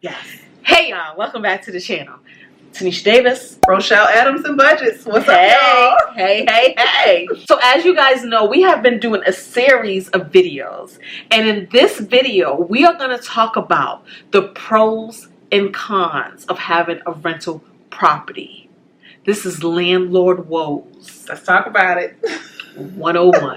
Yes. Hey y'all, welcome back to the channel. Tinesha Davis. Rochelle Adams and Budgets. What's up, Hey, y'all? hey. So as you guys know, we have been doing a series of videos. And in this video, we are going to talk about the pros and cons of having a rental property. This is Landlord Woes. Let's talk about it. 101.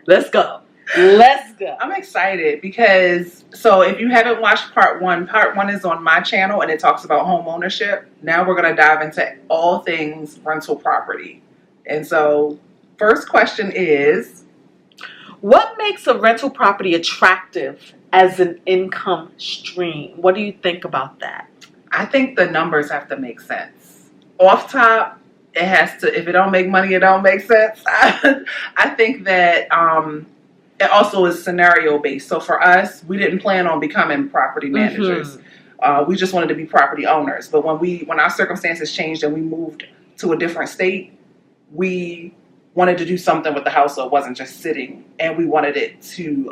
Let's go. Let's go. I'm excited because, so if you haven't watched part one is on my channel and it talks about home ownership. Now we're going to dive into all things rental property. And so first question is, what makes a rental property attractive as an income stream? What do you think about that? I think the numbers have to make sense. Off top, it has to, if it don't make money, it don't make sense. I think that it also is scenario based. So for us, we didn't plan on becoming property managers. We just wanted to be property owners. But when our circumstances changed and we moved to a different state, we wanted to do something with the house so it wasn't just sitting. And we wanted it to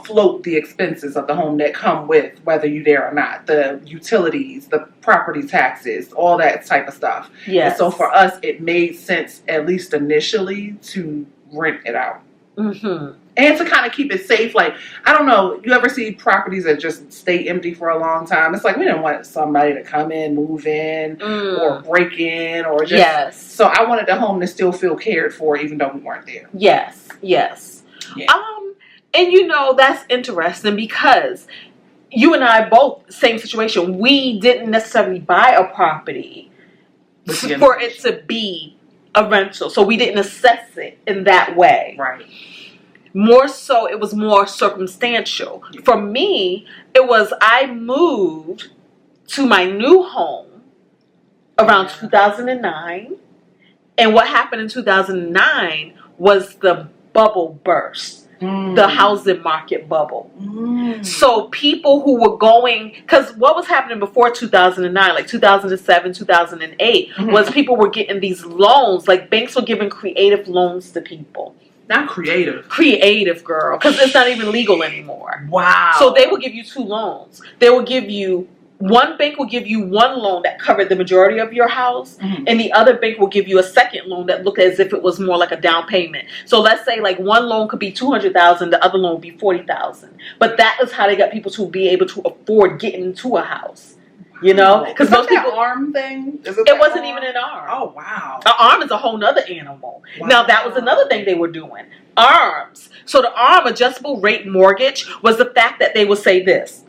float the expenses of the home that come with whether you're there or not. The utilities, the property taxes, all that type of stuff. Yes. And so for us, it made sense, at least initially, to rent it out. And to kind of keep it safe. Like, I don't know, you ever see properties that just stay empty for a long time? It's like we didn't want somebody to come in, move in, or break in, or just. Yes. So I wanted the home to still feel cared for even though we weren't there. Yes. Yeah. And you know, that's interesting because you and I both, same situation. We didn't necessarily buy a property for it to be a rental. So we didn't assess it in that way. Right. More so, it was more circumstantial. For me, it was I moved to my new home around 2009. And what happened in 2009 was the bubble burst. The housing market bubble. So people who were going, because what was happening before 2009, like 2007, 2008, was people were getting these loans, like banks were giving creative loans to people. Not creative. Creative, girl, because it's not even legal anymore. Wow. So they will give you two loans. They will give you, one bank will give you one loan that covered the majority of your house, and the other bank will give you a second loan that looked as if it was more like a down payment. So let's say like one loan could be $200,000, the other loan would be $40,000. But that is how they got people to be able to afford getting into a house. You know, because most people arm thing. It wasn't even an arm. Oh wow! An arm is a whole nother animal. Wow. Now that was another thing they were doing. Arms. So the arm adjustable rate mortgage was the fact that they would say this.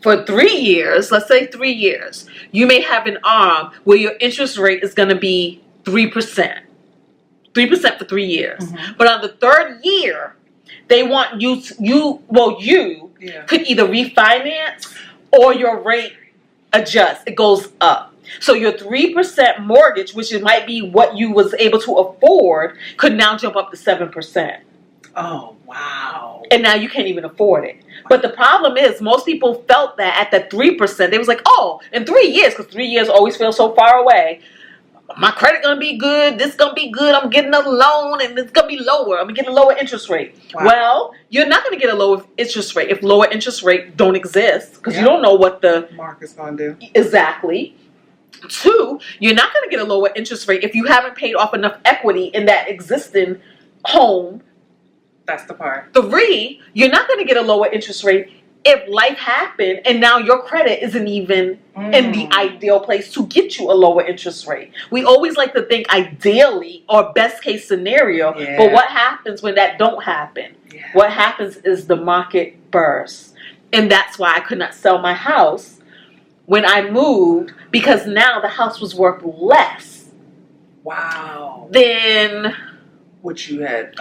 For 3 years, let's say 3 years, you may have an arm where your interest rate is going to be 3%. 3% for 3 years. But on the third year, they want you could either refinance or your rate adjusts. It goes up. So your 3% mortgage, which it might be what you was able to afford, could now jump up to 7%. Oh, wow. And now you can't even afford it. But the problem is most people felt that at the 3%, they was like, oh, in 3 years, because 3 years always feels so far away, my credit going to be good, this going to be good, I'm getting another loan, and it's going to be lower. I'm going to get a lower interest rate. Wow. Well, you're not going to get a lower interest rate if lower interest rate don't exist, because you don't know what the market's going to do. Exactly. 2, you're not going to get a lower interest rate if you haven't paid off enough equity in that existing home. That's the part. 3, you're not going to get a lower interest rate if life happened and now your credit isn't even in the ideal place to get you a lower interest rate. We always like to think ideally or best case scenario, but what happens when that don't happen? What happens is the market bursts. And that's why I could not sell my house when I moved, because now the house was worth less. Wow. Than what you had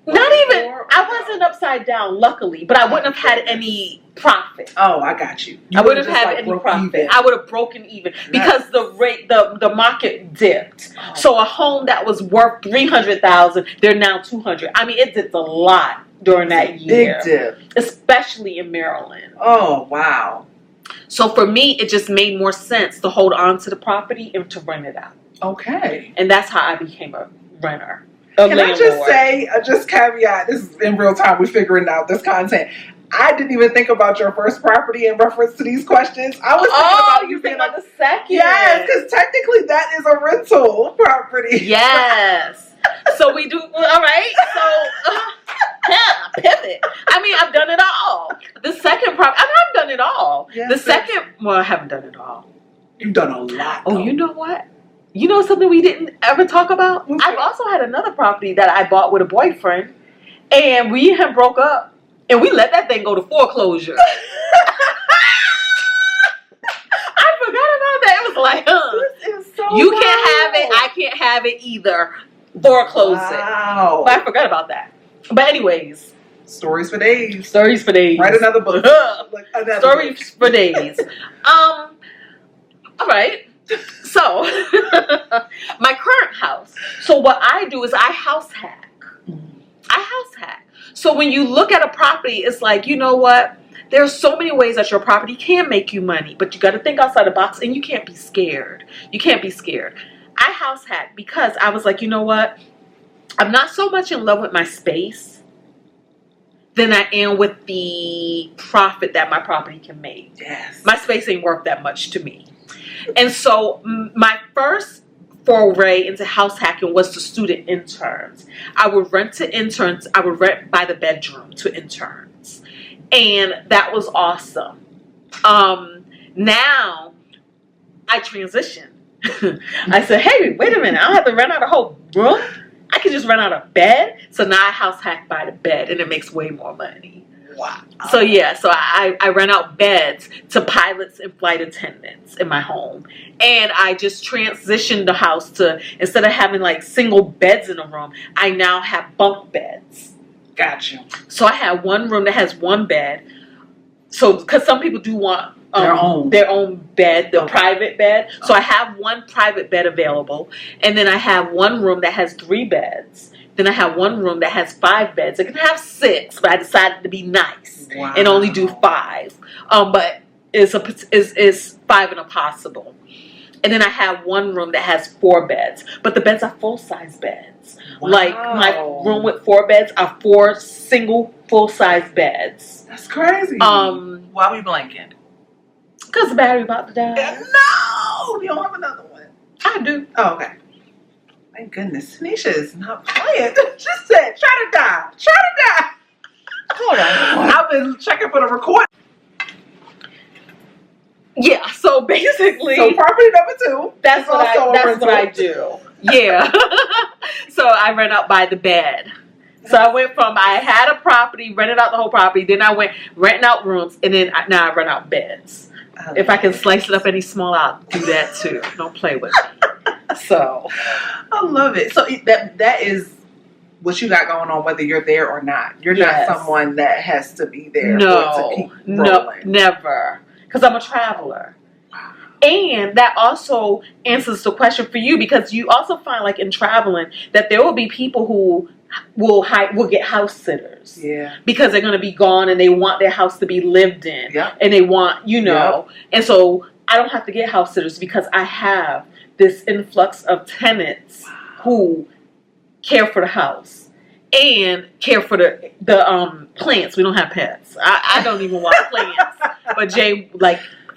not even, I wasn't upside down, luckily, but I wouldn't have had any profit. Oh, I got you. I wouldn't have had any profit. Even. I would have broken even because the market dipped. Oh. So a home that was worth $300,000, they're now $200,000. I mean, it dipped a lot during that year. Big dip. Especially in Maryland. Oh, wow. So for me, it just made more sense to hold on to the property and to rent it out. Okay. And that's how I became a renter. Can I just say, just caveat, this is in real time, we're figuring out this content. I didn't even think about your first property in reference to these questions. I was thinking about you being about the second. Yes, because technically that is a rental property. Yes. So we do, all right. So, yeah, pivot. I mean, I've done it all. The second property, I've done it all. Yes, the second, well, I haven't done it all. You've done a lot. Though. Oh, you know what? You know something we didn't ever talk about? Okay. I've also had another property that I bought with a boyfriend, and we had broke up, and we let that thing go to foreclosure. I forgot about that. It was like, this is so you can't have it, I can't have it either. Foreclose it. But I forgot about that. But anyways. Stories for days. Stories for days. Write another book. Stories for days. All right. So, my current house. So what I do is I house hack. So when you look at a property, it's like, you know what? There's so many ways that your property can make you money, but you got to think outside the box, and you can't be scared. I house hack because I was like, you know what? I'm not so much in love with my space than I am with the profit that my property can make. Yes. My space ain't worth that much to me. And so my first foray into house hacking was to student interns. I would rent to interns. I would rent by the bedroom to interns. And that was awesome. Now I transitioned. I said, hey, wait a minute. I don't have to rent out a whole room. I can just rent out a bed. So now I house hack by the bed, and it makes way more money. Wow. So yeah, so I rent out beds to pilots and flight attendants in my home. And I just transitioned the house to, instead of having like single beds in a room, I now have bunk beds. Gotcha. So I have one room that has one bed. So, because some people do want their own bed, the private bed. So I have one private bed available. And then I have one room that has 3 beds. Then I have one room that has 5 beds. It can have 6, but I decided to be nice and only do 5. But it's 5 and a possible. And then I have one room that has 4 beds. But the beds are full-size beds. Wow. Like my room with 4 beds are 4 single full-size beds. That's crazy. Why are we blanking? Because the battery about to die. No! You don't have another one. I do. Oh, okay. Thank goodness. Tinesha is not playing. She said, try to die. Hold on. I've been checking for the recording. Yeah, so basically. So property number 2. That's what I do. Yeah. So I rent out by the bed. So I went from, I had a property, rented out the whole property, then I went renting out rooms, and then now I rent out beds. If I can slice it up any smaller, I'll do that too. Don't play with it. So. I love it. So that is what you got going on, whether you're there or not. You're not someone that has to be there. No, never. Because I'm a traveler. And that also answers the question for you, because you also find, like in traveling, that there will be people who will get house sitters. Yeah. Because they're going to be gone and they want their house to be lived in. Yep. And they want, Yep. And so I don't have to get house sitters because I have this influx of tenants who care for the house and care for the plants. We don't have pets. I don't even want plants. But Jay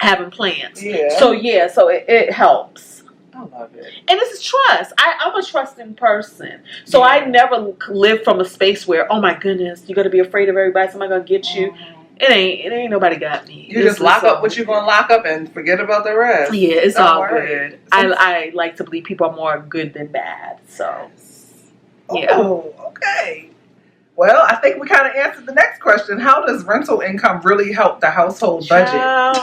having plants. Yeah. So it helps. I love it. And this is trust. I'm a trusting person. So I never live from a space where, oh my goodness, you're gonna be afraid of everybody, somebody gonna get you. Mm-hmm. It ain't nobody got me. You just lock up what you're gonna lock up and forget about the rest. Yeah, it's all good. I like to believe people are more good than bad. So yeah. Oh, okay. Well, I think we kind of answered the next question. How does rental income really help the household budget?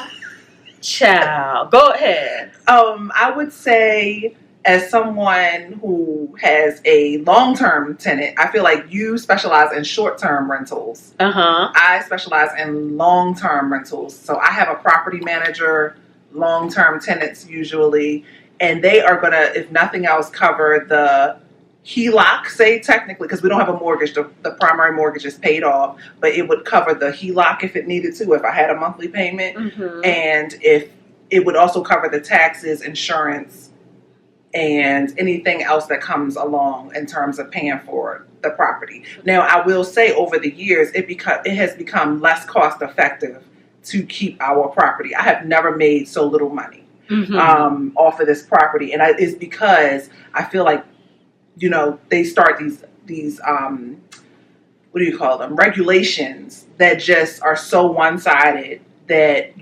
Child, go ahead. I would say, as someone who has a long-term tenant, I feel like you specialize in short-term rentals. I specialize in long-term rentals. So I have a property manager, long-term tenants usually, and they are going to, if nothing else, cover the HELOC, say technically, because we don't have a mortgage. The primary mortgage is paid off, but it would cover the HELOC if it needed to, if I had a monthly payment. Mm-hmm. And if it would also cover the taxes, insurance, and anything else that comes along in terms of paying for the property. Now, I will say over the years, it has become less cost effective to keep our property. I have never made so little money off of this property, and it's because I feel like, they start these what do you call them, regulations that just are so one-sided that,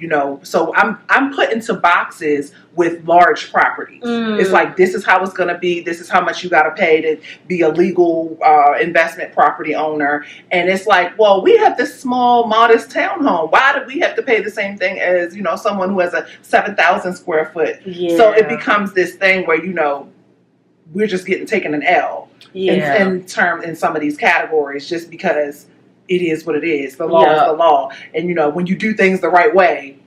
so I'm put into boxes with large properties. It's like, this is how it's going to be. This is how much you got to pay to be a legal investment property owner. And it's like, well, we have this small, modest townhome. Why do we have to pay the same thing as, someone who has a 7,000 square foot? Yeah. So it becomes this thing where, we're just getting taken an L in some of these categories, just because it is what it is. The law is the law. And, when you do things the right way,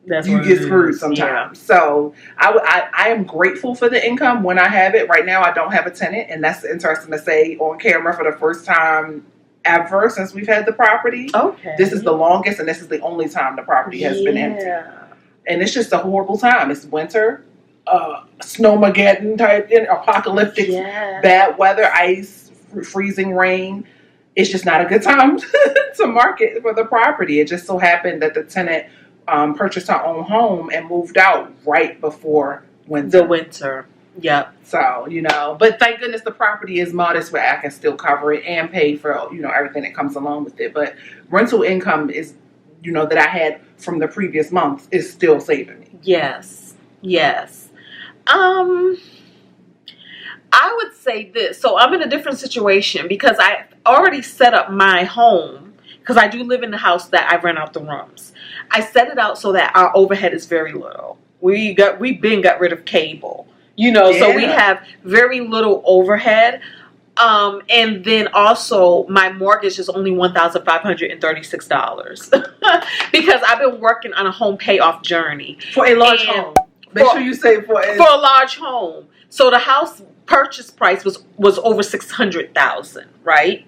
you get screwed sometimes. Yeah. So I am grateful for the income when I have it. Right now, I don't have a tenant. And that's interesting to say on camera for the first time ever since we've had the property. Okay. This is the longest, and this is the only time the property has been empty. And it's just a horrible time. It's winter. Snowmageddon type, apocalyptic, bad weather, ice, freezing rain. It's just not a good time to market for the property. It just so happened that the tenant purchased her own home and moved out right before winter. The winter. Yep. So, but thank goodness the property is modest where I can still cover it and pay for, everything that comes along with it. But rental income is, that I had from the previous month is still saving me. Yes. I would say this. So I'm in a different situation because I already set up my home, because I do live in the house that I rent out the rooms. I set it out so that our overhead is very little. We've got rid of cable, so we have very little overhead. And then also my mortgage is only $1,536 because I've been working on a home payoff journey for a large home. Make sure you say for a large home. So the house purchase price was over $600,000, right?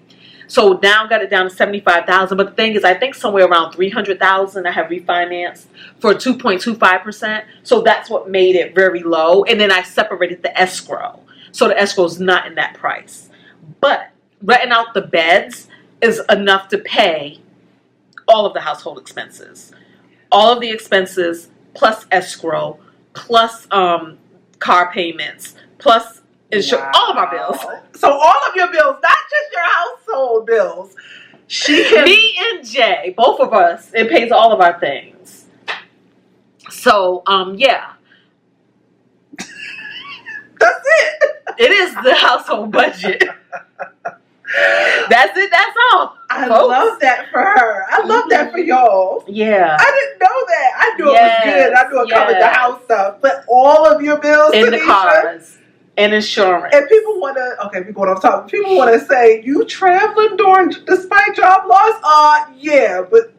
So now got it down to $75,000. But the thing is, I think somewhere around $300,000 I have refinanced for 2.25%. So that's what made it very low. And then I separated the escrow, so the escrow is not in that price. But renting out the beds is enough to pay all of the household expenses, all of the expenses plus escrow, plus car payments, plus insurance, all of our bills. So all of your bills, not just your household bills. Me and Jay, both of us, it pays all of our things. So, yeah. That's it. It is the household budget. That's it. That's all. I love that for her. I love that for y'all. Yeah. I didn't know that. I knew it was good. I knew it covered the house stuff. But all of your bills, in the cars and insurance. And people want to, we're going off topic. People want to say, you traveling despite job loss? Yeah, but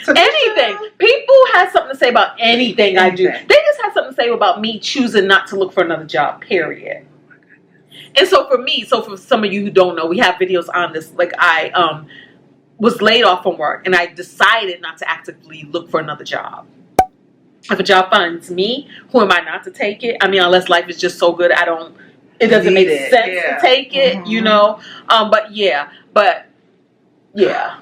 anything. People have something to say about anything I do. They just have something to say about me choosing not to look for another job, period. And so for me, for some of you who don't know, we have videos on this. Like I was laid off from work and I decided not to actively look for another job. If a job finds me, who am I not to take it? I mean, unless life is just so good, it doesn't make sense to take it, But yeah.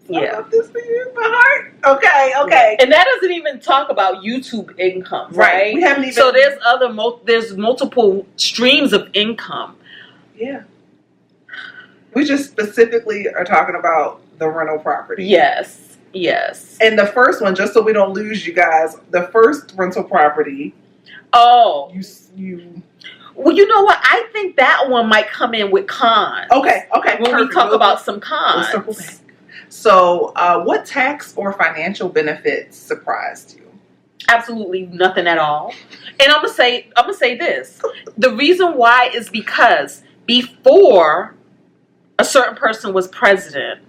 I love this for you, my heart. Okay. And that doesn't even talk about YouTube income, right? We haven't even. So there's multiple streams of income. Yeah. We just specifically are talking about the rental property. Yes. And the first one, just so we don't lose you guys, the first rental property. Oh. You. Well, you know what? I think that one might come in with cons. Okay. When we talk about some cons. We'll circle back. So, what tax or financial benefits surprised you? Absolutely nothing at all. And I'm gonna say this. The reason why is because before a certain person was president,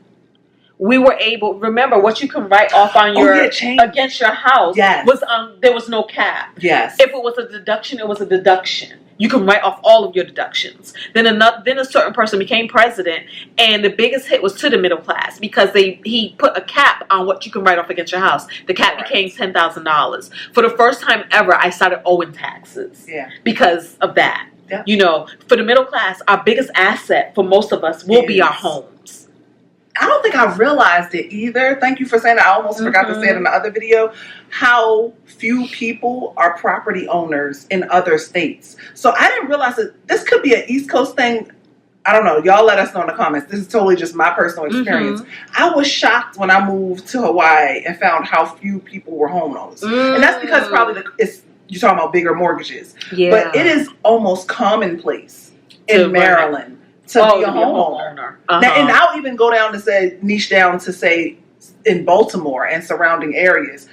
we were able. Remember, what you can write off on against your house was there was no cap. Yes. If it was a deduction, it was a deduction. You can write off all of your deductions. Then a certain person became president, and the biggest hit was to the middle class because he put a cap on what you can write off against your house. The cap became $10,000. For the first time ever, I started owing taxes because of that. Yeah. You know, for the middle class, our biggest asset for most of us will be our homes. I don't think I realized it either. Thank you for saying that. I almost forgot to say it in the other video. How few people are property owners in other states. So I didn't realize that this could be an East Coast thing. I don't know. Y'all let us know in the comments. This is totally just my personal experience. I was shocked when I moved to Hawaii and found how few people were homeowners. And that's because probably you're talking about bigger mortgages. Yeah. But it is almost commonplace in Maryland to be a homeowner. Now, and I'll even go down to say, niche down to say in Baltimore and surrounding areas.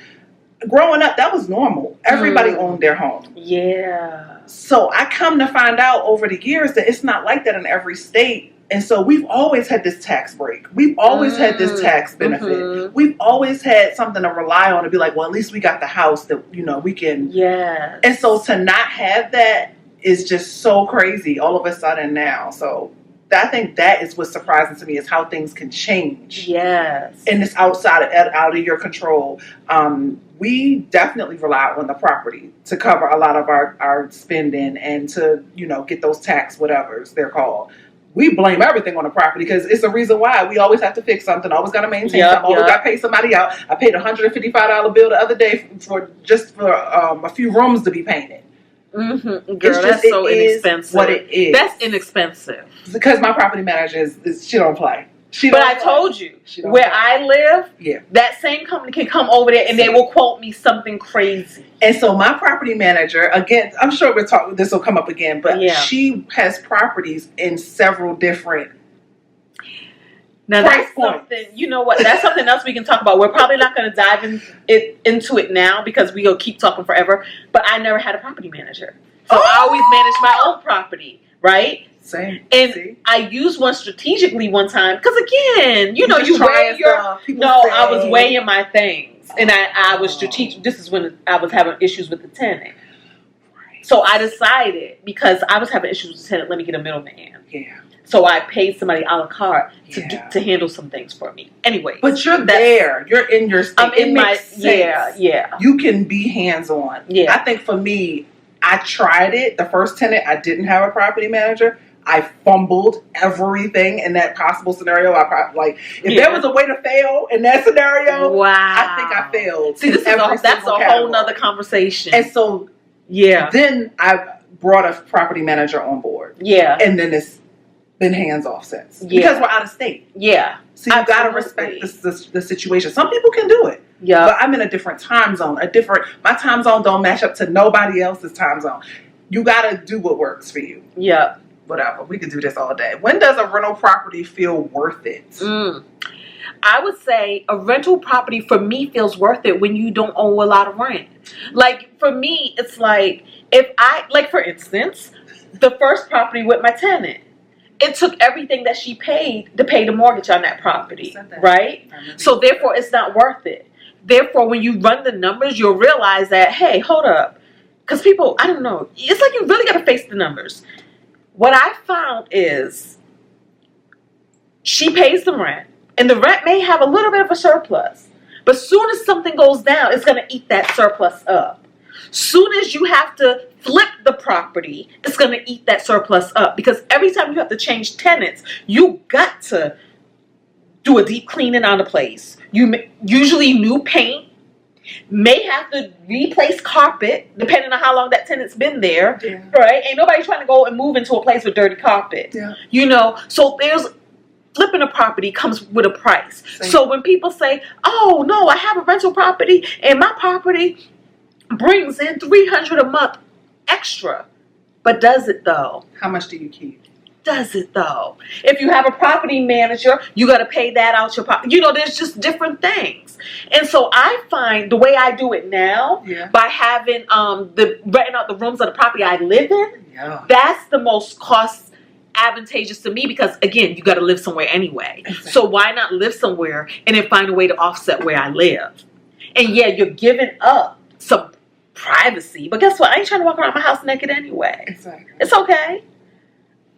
Growing up, that was normal. Everybody owned their home. Yeah. So I come to find out over the years that it's not like that in every state. And so we've always had this tax break. We've always had this tax benefit. We've always had something to rely on to be like, well, at least we got the house that, you know, we can. Yeah. And so to not have that is just so crazy all of a sudden now. So I think that is what's surprising to me is how things can change. Yes. And it's out of your control. We definitely rely on the property to cover a lot of our spending and to, you know, get those tax whatevers they're called. We blame everything on the property because it's the reason why we always have to fix something, always got to maintain something, always got to pay somebody out. I paid a $155 bill the other day for a few rooms to be painted. Girl, that's so inexpensive. What it is. That's inexpensive. Because my property manager she don't play. But I told you, where I live, that same company can come over there and they will quote me something crazy. And so my property manager, again, I'm sure this will come up again, but she has properties in several different now that's something, you know what, that's something else we can talk about. We're probably not going to dive into it now because we'll keep talking forever, but I never had a property manager. So I always managed my own property, right? Same. And I used one strategically one time because again, you know, I was weighing my things and I was strategic. This is when I was having issues with the tenant. Right. So I decided because I was having issues with the tenant, let me get a middleman. Yeah. So I paid somebody a la carte to handle some things for me. Anyway. But you're there. You're in your state. I'm in my sense. Yeah. You can be hands-on. Yeah. I think for me, I tried it. The first tenant, I didn't have a property manager. I fumbled everything in that possible scenario. If there was a way to fail in that scenario, I think I failed. See, that's a whole nother conversation. And so, then I brought a property manager on board. Yeah. And then it's been hands off since. Yeah. Because we're out of state. Yeah. So you got to respect the situation. Some people can do it. Yeah. But I'm in a different time zone. My time zone don't match up to nobody else's time zone. You got to do what works for you. Yeah. Whatever. We could do this all day. When does a rental property feel worth it? I would say a rental property for me feels worth it when you don't owe a lot of rent. Like for me, it's like for instance, the first property with my tenant, it took everything that she paid to pay the mortgage on that property, right? So therefore, it's not worth it. Therefore, when you run the numbers, you'll realize that, hey, hold up. Because people, I don't know, it's like you really got to face the numbers. What I found is she pays the rent, and the rent may have a little bit of a surplus. But soon as something goes down, it's going to eat that surplus up. Soon as you have to flip the property, it's going to eat that surplus up. Because every time you have to change tenants, you got to do a deep cleaning on the place. Usually new paint. May have to replace carpet, depending on how long that tenant's been there, right? Ain't nobody trying to go and move into a place with dirty carpet, you know? So flipping a property comes with a price. So when people say, oh, no, I have a rental property, and my property brings in $300 a month extra. But does it, though? How much do you keep? Does it, though? If you have a property manager, you got to pay that out your pocket. You know, there's just different things. And so I find the way I do it now, by having renting out the rooms of the property I live in, that's the most cost advantageous to me because, again, you got to live somewhere anyway. Exactly. So why not live somewhere and then find a way to offset where I live? And you're giving up some privacy. But guess what? I ain't trying to walk around my house naked anyway. Exactly. It's okay.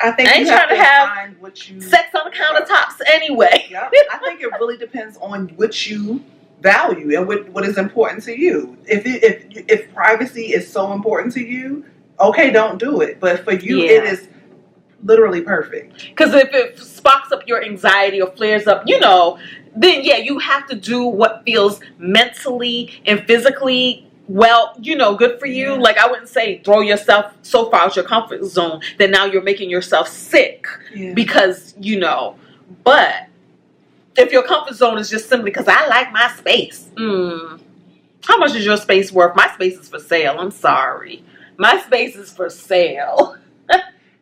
I think I ain't you have trying to to have find what you sex on the countertops anyway. Yep. I think it really depends on what you value and what is important to you. If privacy is so important to you, okay, don't do it. But for you, it is literally perfect. Because if it sparks up your anxiety or flares up, then yeah, you have to do what feels mentally and physically good for you. Like, I wouldn't say throw yourself so far out your comfort zone that now you're making yourself sick because, but if your comfort zone is just simply because I like my space, how much is your space worth? My space is for sale. I'm sorry. My space is for sale.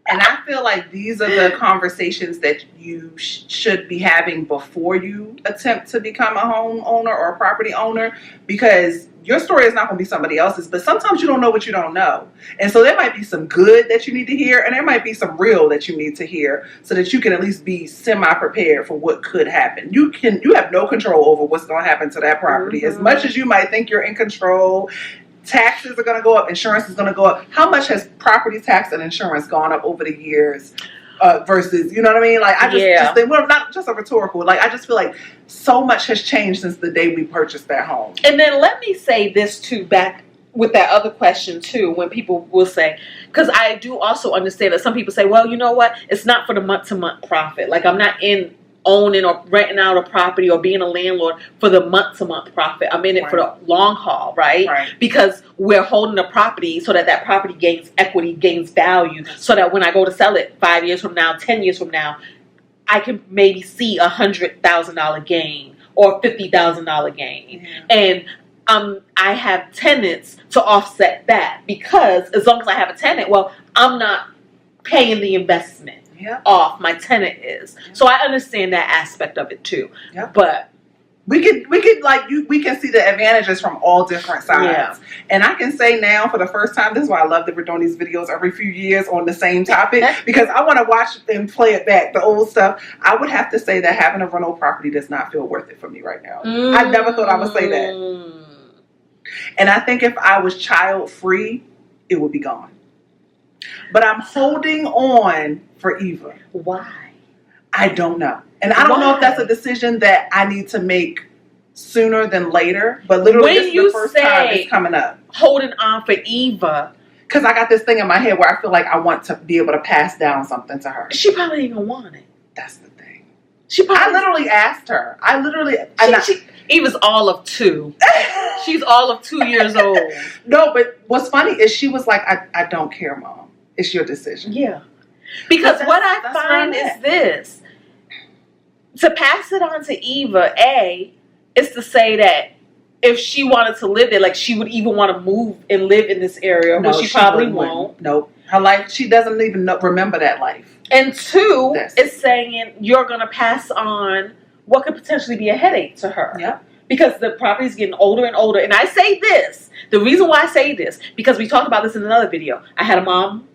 And I feel like these are the conversations that you should be having before you attempt to become a homeowner or a property owner, because your story is not going to be somebody else's, but sometimes you don't know what you don't know. And so there might be some good that you need to hear, and there might be some real that you need to hear so that you can at least be semi-prepared for what could happen. You have no control over what's going to happen to that property. As much as you might think you're in control, taxes are going to go up, insurance is going to go up. How much has property tax and insurance gone up over the years versus, you know what I mean? Like, I just think, well, not just a rhetorical, like, I just feel like so much has changed since the day we purchased that home. And then let me say this too, back with that other question too, when people will say, because I do also understand that some people say, well, you know what? It's not for the month-to-month profit. Like, I'm not in owning or renting out a property or being a landlord for the month-to-month profit. I'm in it for the long haul, right? Because we're holding a property so that property gains equity, gains value, so that when I go to sell it 5 years from now, 10 years from now, I can maybe see $100,000 gain or $50,000 gain. And I have tenants to offset that, because as long as I have a tenant, well, I'm not paying the investment off, my tenant is. So I understand that aspect of it too. But we can see the advantages from all different sides. And I can say now, for the first time, this is why I love that we're doing these videos every few years on the same topic, because I want to watch and play it back, the old stuff. I would have to say that having a rental property does not feel worth it for me right now. I never thought I would say that. And I think if I was child free, it would be gone. But I'm holding on for Eva. Why? I don't know. And I don't know if that's a decision that I need to make sooner than later. But literally, this is the first time it's coming up. Holding on for Eva. Because I got this thing in my head where I feel like I want to be able to pass down something to her. She probably ain't gonna want it. That's the thing. I literally asked her. Eva's all of 2. She's all of 2 years old. No, but what's funny is she was like, I don't care, Mom. It's your decision. Yeah. Because what I find is this. To pass it on to Eva, is to say that if she wanted to live there, like, she would even want to move and live in this area, which she probably won't. Nope. Her life, she doesn't even remember that life. And 2, it's saying you're going to pass on what could potentially be a headache to her. Yeah. Because the property is getting older and older. And I say this, the reason why I say this, because we talked about this in another video. I have a mom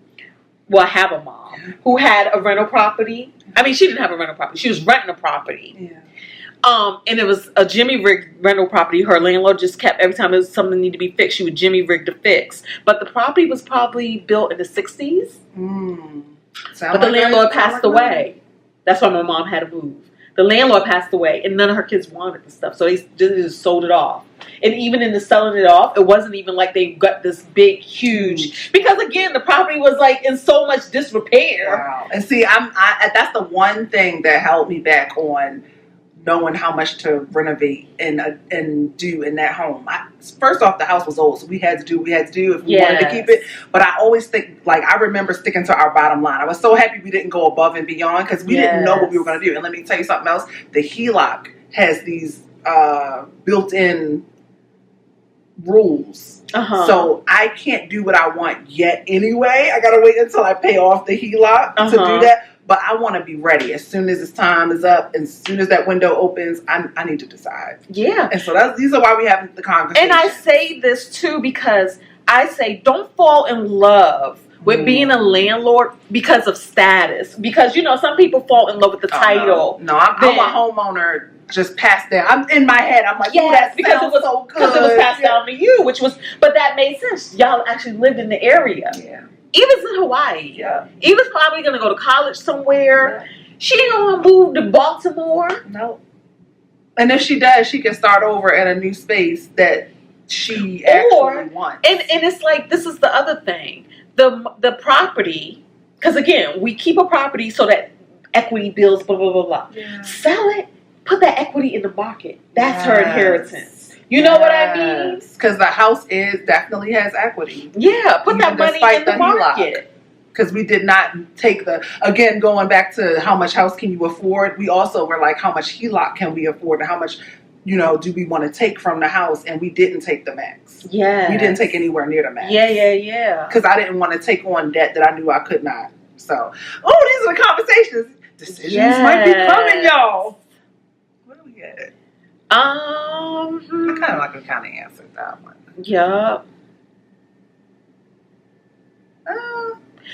who had a rental property. I mean, she didn't have a rental property. She was renting a property. And it was a Jimmy rig rental property. Her landlord just kept, every time there was something that needed to be fixed, she would Jimmy rig to fix. But the property was probably built in the 60s. But the landlord passed away. That's why my mom had to move. The landlord passed away, and none of her kids wanted the stuff, so they just sold it off. And even in the selling it off, it wasn't even like they got this big, huge. Because again, the property was like in so much disrepair. Wow. And see, that's the one thing that held me back on knowing how much to renovate and do in that home. First off, the house was old, so we had to do if we wanted to keep it. But I always think, like, I remember sticking to our bottom line. I was so happy we didn't go above and beyond, because we didn't know what we were going to do. And let me tell you something else. The HELOC has these built-in rules. So I can't do what I want yet anyway. I got to wait until I pay off the HELOC to do that. But I want to be ready as soon as this time is up, and as soon as that window opens. I need to decide. Yeah. And so these are why we have the conversation. And I say this too because I say don't fall in love with being a landlord because of status. Because, some people fall in love with the title. No, I'm a homeowner just passed down. I'm in my head. I'm like, yes, oh, that because sounds it was so good. because it was passed down to you, but that made sense. Y'all actually lived in the area. Yeah. Eva's in Hawaii. Yeah. Eva's probably gonna go to college somewhere. Yeah. She ain't gonna move to Baltimore. No. And if she does, she can start over at a new space that she actually wants. And it's like, this is the other thing. The property, because again, we keep a property so that equity builds, blah, blah, blah, blah. Yeah. Sell it, put that equity in the market. That's her inheritance. You know what I mean? Because the house definitely has equity. Yeah, put that money in the market. Because we did not take again, going back to how much house can you afford, we also were like, how much HELOC can we afford and how much, do we want to take from the house? And we didn't take the max. Yeah. We didn't take anywhere near the max. Yeah. Because I didn't want to take on debt that I knew I could not. So, these are the conversations. Decisions might be coming, y'all. What do we get? I kind of like we kind of answered that one. Yeah.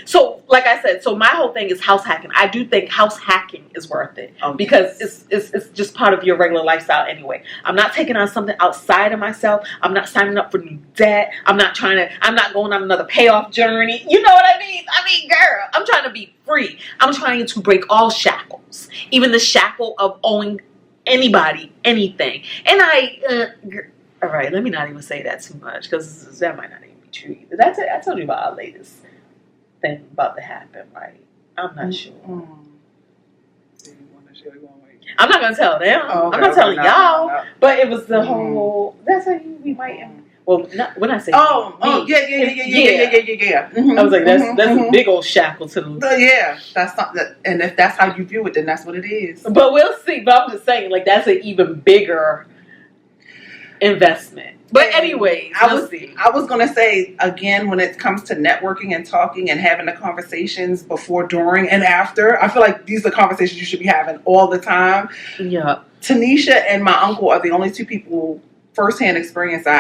So, like I said, my whole thing is house hacking. I do think house hacking is worth it because it's just part of your regular lifestyle anyway. I'm not taking on something outside of myself. I'm not signing up for new debt. I'm not going on another payoff journey. You know what I mean? Girl, I'm trying to be free. I'm trying to break all shackles, even the shackle of owing anybody anything. And all right, let me not even say that too much because that might not even be true either. That's it. I told you about our latest thing about to happen, right? I'm not sure. I'm not gonna tell them. I'm not telling y'all. No. But it was the whole. That's how we might. Well, not when I say. Yeah. Mm-hmm. I was like, that's a big old shackle to them. Yeah, that's not that. And if that's how you view it, then that's what it is. But we'll see. But I'm just saying, like, that's an even bigger investment. But anyways, I was going to say, again, when it comes to networking and talking and having the conversations before, during, and after, I feel like these are conversations you should be having all the time. Yeah. Tanisha and my uncle are the only two people, firsthand experiences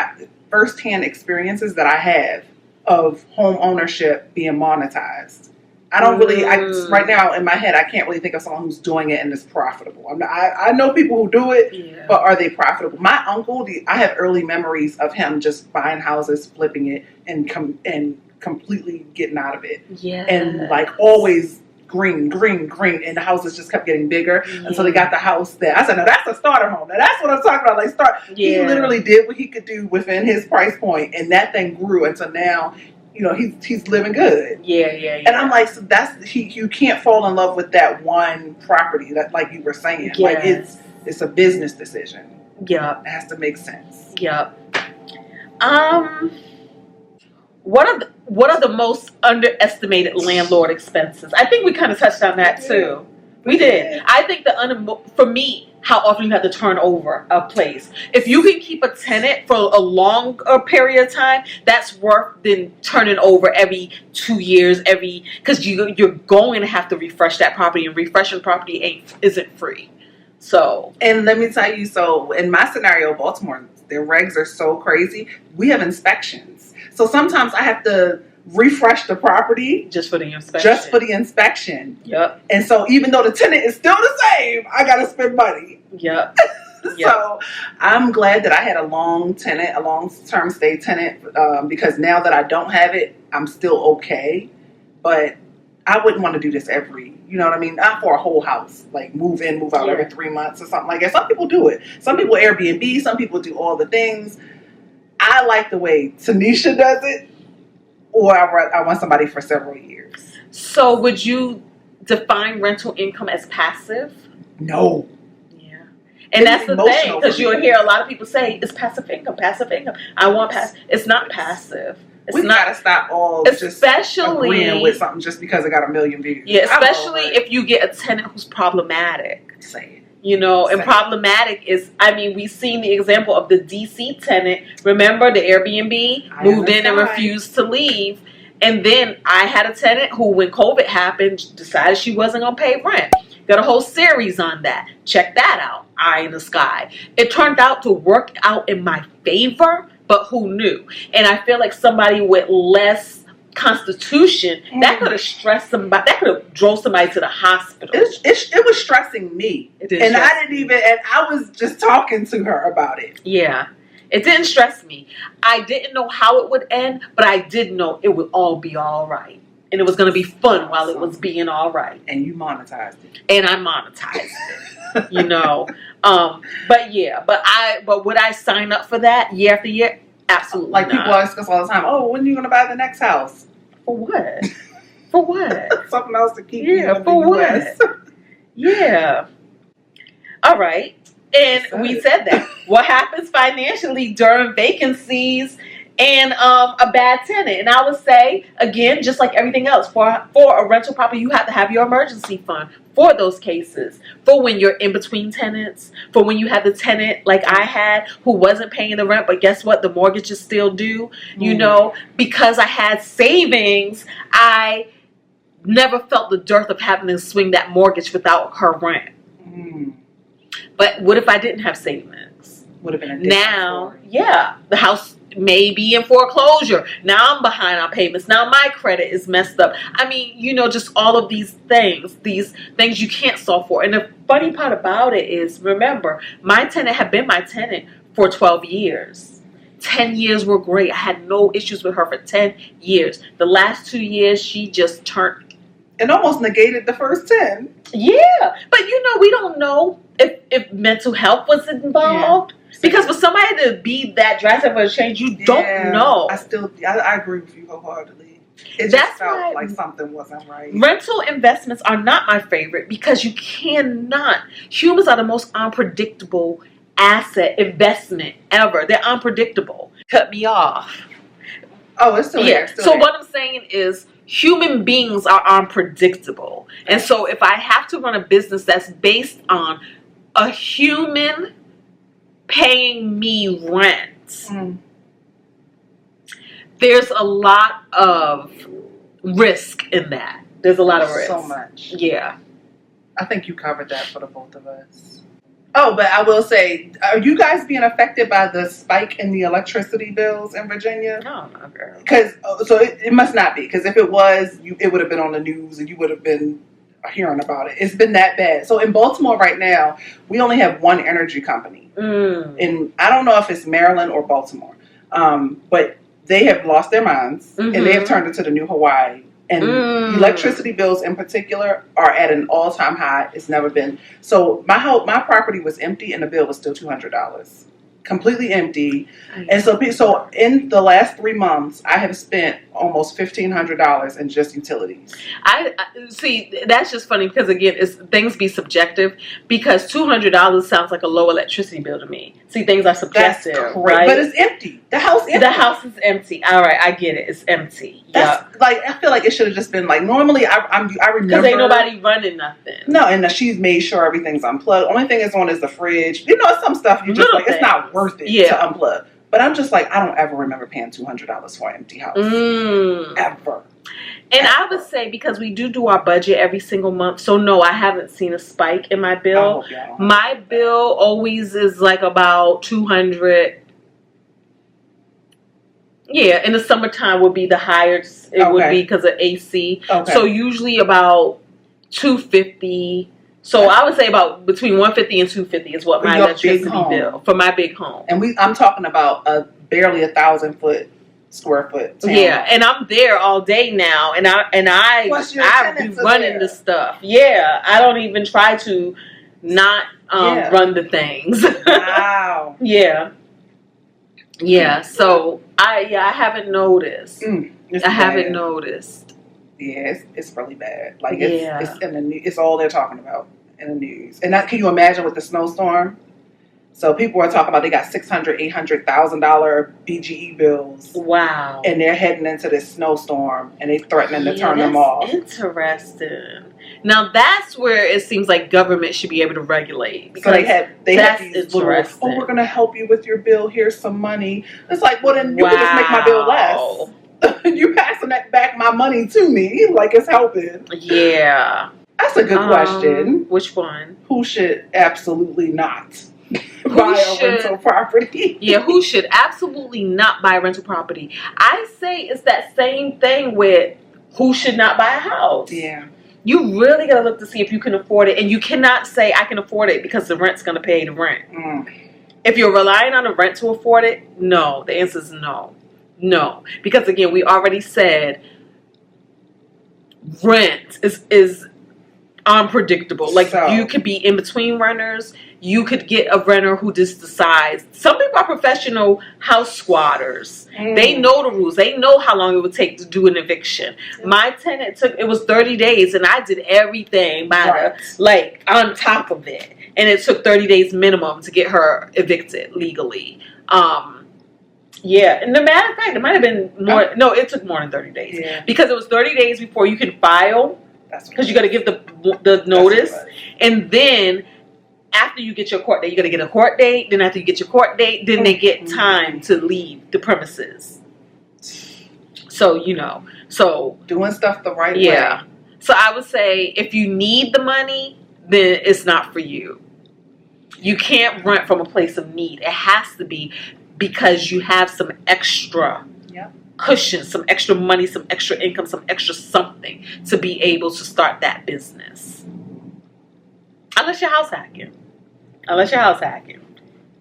that I have of home ownership being monetized. I don't really, right now in my head, I can't really think of someone who's doing it and is profitable. I know people who do it, but are they profitable? My uncle, I have early memories of him just buying houses, flipping it, and completely getting out of it. Yeah. And like always green, and the houses just kept getting bigger. Yeah. And so they got the house there. I said, no, that's a starter home. Now that's what I'm talking about. Like he literally did what he could do within his price point, and that thing grew until now. He's living good. Yeah. And I'm like, so you can't fall in love with that one property that, like you were saying, like it's a business decision. Yeah, it has to make sense. Yeah. What are the most underestimated landlord expenses? I think we kind of touched on that too. We did. I think for me, how often you have to turn over a place. If you can keep a tenant for a longer period of time, that's worth than turning over every 2 years, because you're going to have to refresh that property, and refreshing property isn't free. So, and let me tell you, so in my scenario, Baltimore, their regs are so crazy. We have inspections, so sometimes I have to refresh the property just for the inspection. Yep. And so even though the tenant is still the same, I gotta spend money. Yep. So I'm glad that I had a long-term stay tenant, because now that I don't have it, I'm still okay. But I wouldn't want to do this you know what I mean? Not for a whole house, like move in, move out every 3 months or something like that. Some people do it. Some people Airbnb, some people do all the things. I like the way Tanisha does it. Or I want somebody for several years. So would you define rental income as passive? No. Yeah. And that's the thing, because you'll hear a lot of people say, it's passive income. I want passive. It's not passive. We gotta stop especially agreeing with something just because it got 1 million views. Yeah, especially if you get a tenant who's problematic. Say it. And problematic is, we've seen the example of the DC tenant. Remember the Airbnb moved in and refused to leave. And then I had a tenant who, when COVID happened, decided she wasn't going to pay rent. Got a whole series on that. Check that out. Eye in the Sky. It turned out to work out in my favor, but who knew? And I feel like somebody with less Constitution, that could have stressed somebody. That could have drove somebody to the hospital. It was stressing me, and I didn't even. And I was just talking to her about it. Yeah, it didn't stress me. I didn't know how it would end, but I did know it would all be all right, and it was going to be fun while it was being all right. And you monetized it, and I monetized it. You know, but would I sign up for that year after year? Absolutely like not. People ask us all the time, "Oh, when are you going to buy the next house?" For what? For what? Something else to keep you in for the US. what? Yeah. All right. And we said that. What happens financially during vacancies and a bad tenant? And I would say, again, just like everything else, for a rental property, you have to have your emergency fund for those cases, for when you're in between tenants, for when you have the tenant like I had who wasn't paying the rent, but guess what? The mortgage is still due. You know, because I had savings, I never felt the dearth of having to swing that mortgage without her rent. But what if I didn't have savings? Would have been a now, yeah, the house may be in foreclosure. Now I'm behind on payments. Now my credit is messed up. I mean, you know, just all of these things you can't solve for. And the funny part about it is, remember, my tenant had been my tenant for 12 years. 10 years were great. I had no issues with her for 10 years. The last 2 years, she just turned. It almost negated the first 10. Yeah. But, you know, we don't know if mental health was involved. Yeah. Because for somebody to be that drastic of a change, you don't know. I agree with you wholeheartedly. It just felt like something wasn't right. Rental investments are not my favorite because you cannot. Humans are the most unpredictable asset investment ever. They're unpredictable. Cut me off. Oh, it's still there. So what I'm saying is human beings are unpredictable. And so if I have to run a business that's based on a human paying me rent, there's a lot of risk in that. There's a lot of risk. So much. Yeah. I think you covered that for the both of us. Oh, but I will say, are you guys being affected by the spike in the electricity bills in Virginia? No, girl. Because it must not be. Because if it was, it would have been on the news and you would have been hearing about it. It's been that bad. So in Baltimore right now, we only have one energy company. And I don't know if it's Maryland or Baltimore, but they have lost their minds and they have turned into the new Hawaii. And electricity bills in particular are at an all-time high. It's never been. So my property was empty and the bill was still $200. Completely empty. And so in the last 3 months, I have spent almost $1,500 in just utilities. I see. That's just funny because again, things be subjective. Because $200 sounds like a low electricity bill to me. See, things are subjective, right? But it's empty. The house is empty. All right, I get it. It's empty. Yeah. I feel like it should have just been like normally. I remember because ain't nobody running nothing. No, and she's made sure everything's unplugged. Only thing is on is the fridge. You know, some stuff you just like. It's not worth it to unplug. But I'm just like, I don't ever remember paying $200 for an empty house. Ever. And I would say, because we do our budget every single month, so no, I haven't seen a spike in my bill. My bill always is like about $200. Yeah, in the summertime would be the highest. It would be because of AC. So usually about $250. So I would say about between $150 and $250 is what my electricity bill for my big home. And I'm talking about barely 1,000 square foot town. Yeah, and I'm there all day now, and I be running the stuff. Yeah, I don't even try to not run the things. Wow. Yeah. So I haven't noticed. I haven't noticed. Yeah, it's really bad. Like it's in the news. It's all they're talking about in the news. And can you imagine with the snowstorm? So people are talking about they got $600,000, $800,000 BGE bills. Wow. And they're heading into this snowstorm and they threatening to turn them off. Interesting. Now that's where it seems like government should be able to regulate. So they have these little, we're going to help you with your bill. Here's some money. It's like, well then you can just make my bill less. You passing that back my money to me like it's helping. Yeah. That's a good question. Which one? Who should absolutely not buy a rental property. Yeah, who should absolutely not buy a rental property? I say it's that same thing with who should not buy a house. Yeah. You really got to look to see if you can afford it. And you cannot say, I can afford it because the rent's going to pay the rent. If you're relying on the rent to afford it, no. The answer is no. No. Because, again, we already said rent is unpredictable. Like, you could be in between renters. You could get a renter who just decides. Some people are professional house squatters. They know the rules. They know how long it would take to do an eviction. My tenant it was 30 days, and I did everything by on top of it. And it took 30 days minimum to get her evicted legally. Yeah, and the matter of fact, it might have been more. No, it took more than 30 days. Yeah. Because it was 30 days before you can file. Because you got to give the notice. And then after you get your court date, you got to get a court date. Then after you get your court date, then they get time to leave the premises. So, doing stuff the right way. Yeah. So I would say if you need the money, then it's not for you. You can't rent from a place of need. It has to be because you have some extra cushion, some extra money, some extra income, some extra something to be able to start that business. Unless you're house hacking.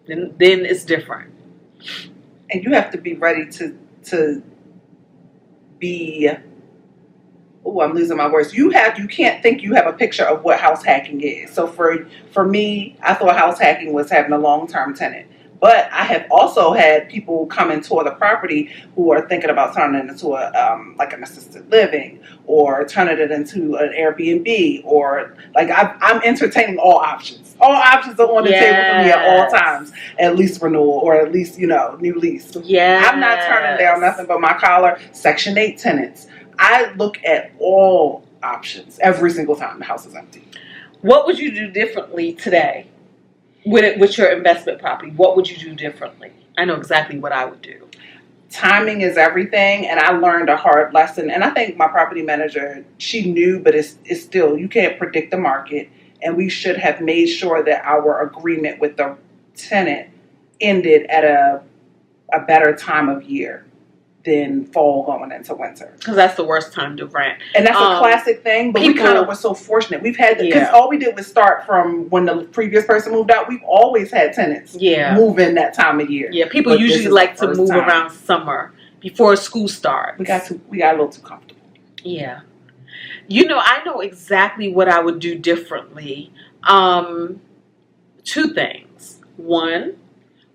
Then it's different. And you have to be ready to be... Oh, I'm losing my words. You can't think you have a picture of what house hacking is. So for me, I thought house hacking was having a long-term tenant. But I have also had people come and tour the property who are thinking about turning it into an assisted living or turning it into an Airbnb or I'm entertaining all options. All options are on the table for me at all times. At least renewal or at least new lease. Yeah, I'm not turning down nothing but my collar. Section 8 tenants. I look at all options every single time the house is empty. What would you do differently today? With your investment property, what would you do differently? I know exactly what I would do. Timing is everything, and I learned a hard lesson. And I think my property manager, she knew, but it's still, you can't predict the market. And we should have made sure that our agreement with the tenant ended at a better time of year than fall going into winter. Because that's the worst time to rent. And that's a classic thing, but we kind of were so fortunate. We've had, because all we did was start from when the previous person moved out. We've always had tenants move in that time of year. Yeah, people usually like to move around summer before school starts. We got a little too comfortable. Yeah. I know exactly what I would do differently. Two things. One,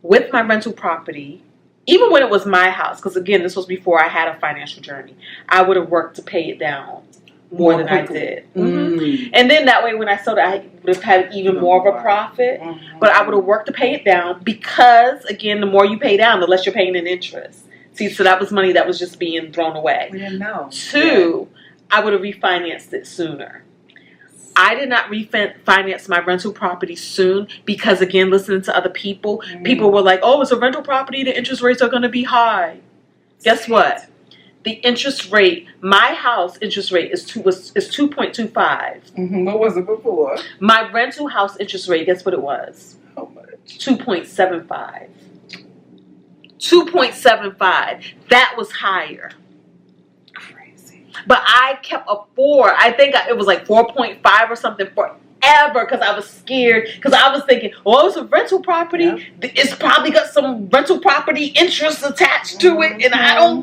with my rental property, even when it was my house, because again, this was before I had a financial journey, I would have worked to pay it down more than quickly. I did. Mm-hmm. And then that way, when I sold it, I would have had even more of a profit. Mm-hmm. But I would have worked to pay it down because, again, the more you pay down, the less you're paying in interest. See, so that was money that was just being thrown away. We didn't know. Two, I would have refinanced it sooner. I did not refinance my rental property soon because, again, listening to other people, people were like, oh, it's a rental property. The interest rates are going to be high. Guess what? The interest rate, my house interest rate is 2.25. Mm-hmm. What was it before? My rental house interest rate, guess what it was? How much? 2.75. 2.75. That was higher. But I kept a 4. I think it was like 4.5 or something forever because I was scared. Because I was thinking, oh, it's a rental property. Yeah. It's probably got some rental property interest attached to it. And I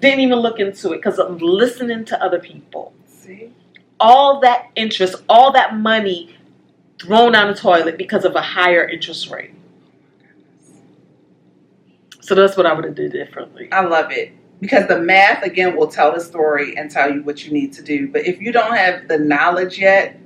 didn't even look into it because I'm listening to other people. See? All that interest, all that money thrown down the toilet because of a higher interest rate. So that's what I would have did differently. I love it. Because the math, again, will tell the story and tell you what you need to do. But if you don't have the knowledge yet,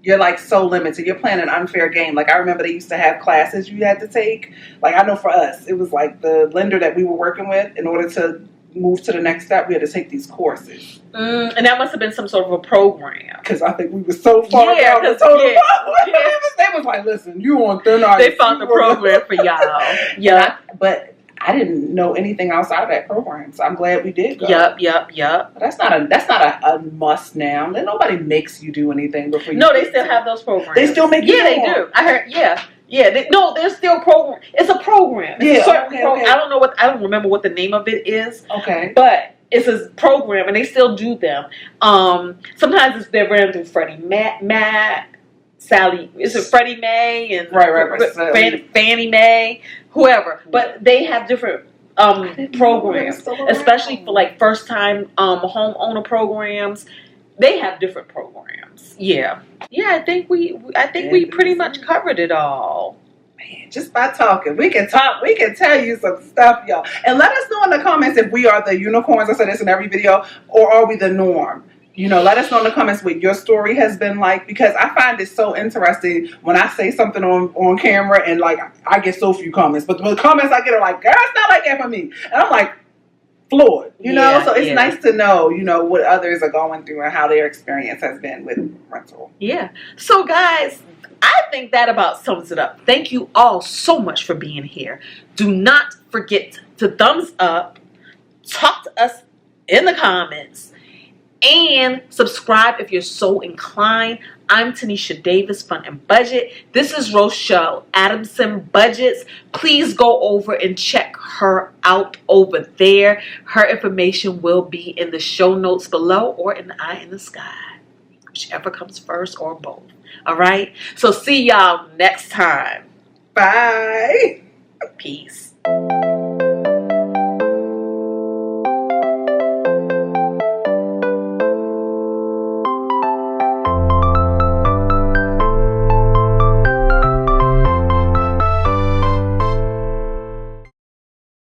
you're so limited. You're playing an unfair game. I remember they used to have classes you had to take. I know for us, it was the lender that we were working with, in order to move to the next step, we had to take these courses. And that must have been some sort of a program. Because I think we were so far down the total. They was like, listen, you on thin ice. They found the program for y'all. Yeah. But I didn't know anything outside of that program, so I'm glad we did go. Yep. But that's not a must now. Nobody makes you do anything before you. No, they still have those programs. They still make you. Yeah, they do. I heard. Yeah, No, there's still program. It's a program. It's a certain okay. I don't remember what the name of it is. Okay. But it's a program, and they still do them. Sometimes they're ran through Freddie Mac, Sally. Is it Freddie Mae and right. Fannie Mae, whoever. But they have different programs, especially for like first time homeowner programs. They have different programs. Yeah. I think we pretty much covered it all. Man, just by talking, we can talk. We can tell you some stuff, y'all. And let us know in the comments if we are the unicorns. I said this in every video, or are we the norm? Let us know in the comments what your story has been like, because I find it so interesting when I say something on camera and like I get so few comments, but the comments I get are like, "Girl, it's not like that for me," and I'm like, floored, so it's nice to know, what others are going through and how their experience has been with rental. Yeah. So guys, I think that about sums it up. Thank you all so much for being here. Do not forget to thumbs up, talk to us in the comments, and subscribe if you're so inclined. I'm Tinesha Davis, Fun and Budget. This is Rochelle Adamson Budgets. Please go over and check her out over there. Her information will be in the show notes below or in the eye in the sky, whichever comes first or both. All right? So see y'all next time. Bye. Peace.